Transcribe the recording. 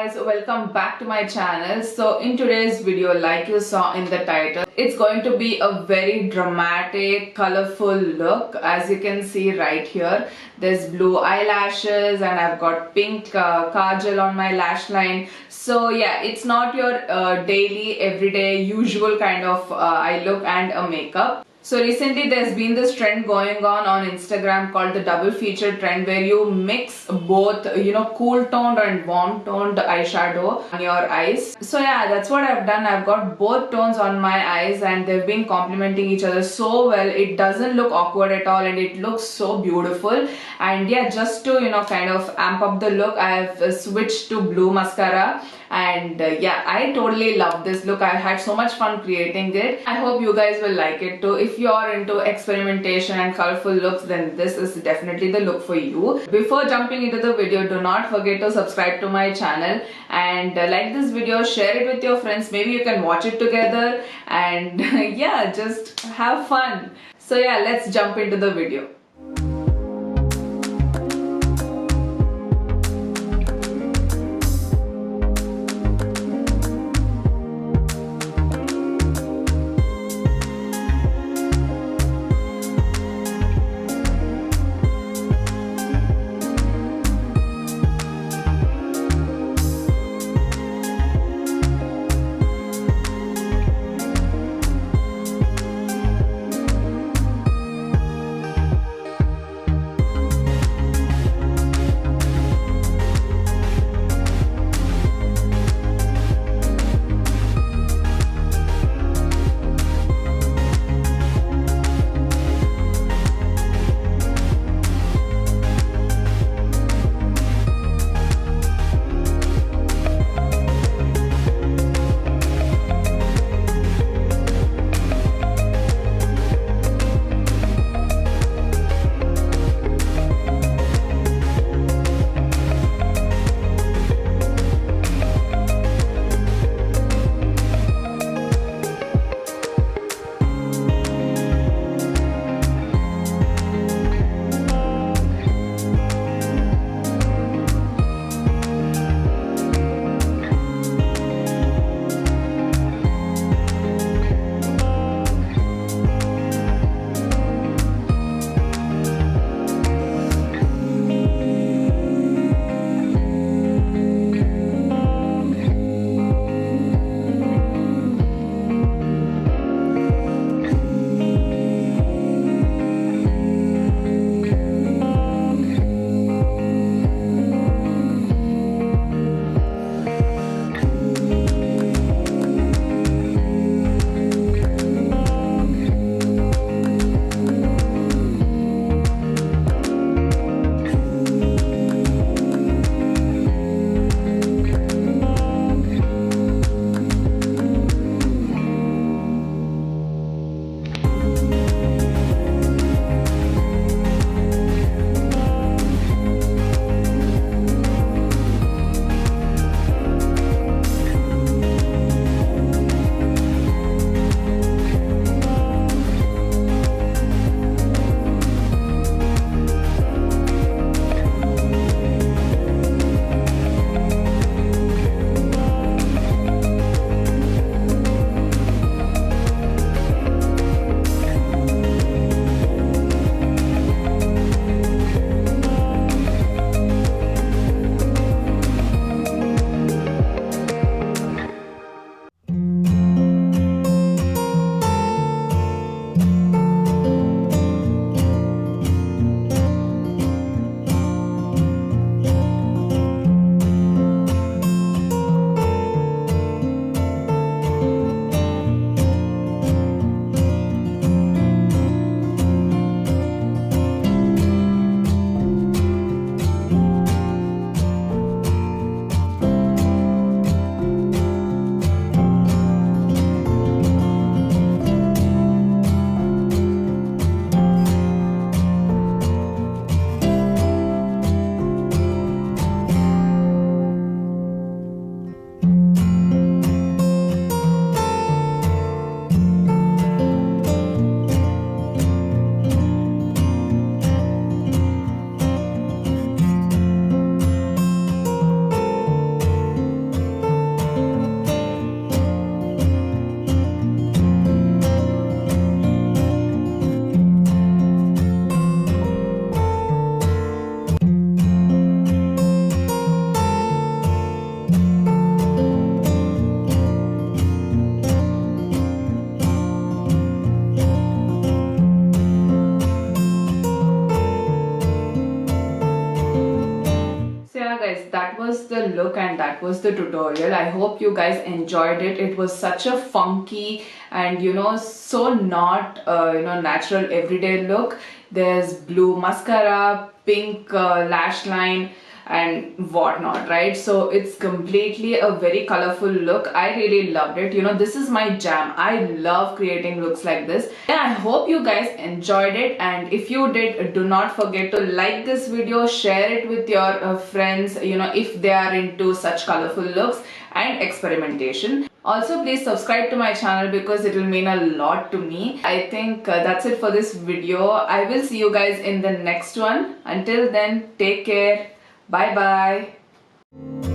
guys, welcome back to my channel. So in today's video, like you saw in the title, it's going to be a very dramatic, colorful look. As you can see right here, there's blue eyelashes and I've got pink kajal on my lash line. So yeah, it's not your daily, everyday, usual kind of eye look and a makeup. So recently there's been this trend going on Instagram called the double feature trend, where you mix both, cool toned and warm toned eyeshadow on your eyes. So yeah, that's what I've done. I've got both tones on my eyes and they've been complementing each other so well. It doesn't look awkward at all and it looks so beautiful. And yeah, just to kind of amp up the look, I've switched to blue mascara. And yeah, I totally love this look. I had so much fun creating it. I hope you guys will like it too. If you're into experimentation and colorful looks, then this is definitely the look for you. Before jumping into the video, do not forget to subscribe to my channel and like this video, share it with your friends. Maybe you can watch it together and yeah, just have fun. So yeah, let's jump into the video. guys, that was the look and that was the tutorial. I hope you guys enjoyed it. It was such a funky and so not natural everyday look. There's blue mascara, pink lash line and whatnot, right? So it's completely a very colorful look. I really loved it. This is my jam. I love creating looks like this. And I hope you guys enjoyed it, and if you did, do not forget to like this video, share it with your friends, if they are into such colorful looks and experimentation. Also, please subscribe to my channel because it will mean a lot to me. I think that's it for this video. I will see you guys in the next one. Until then, take care. Bye bye.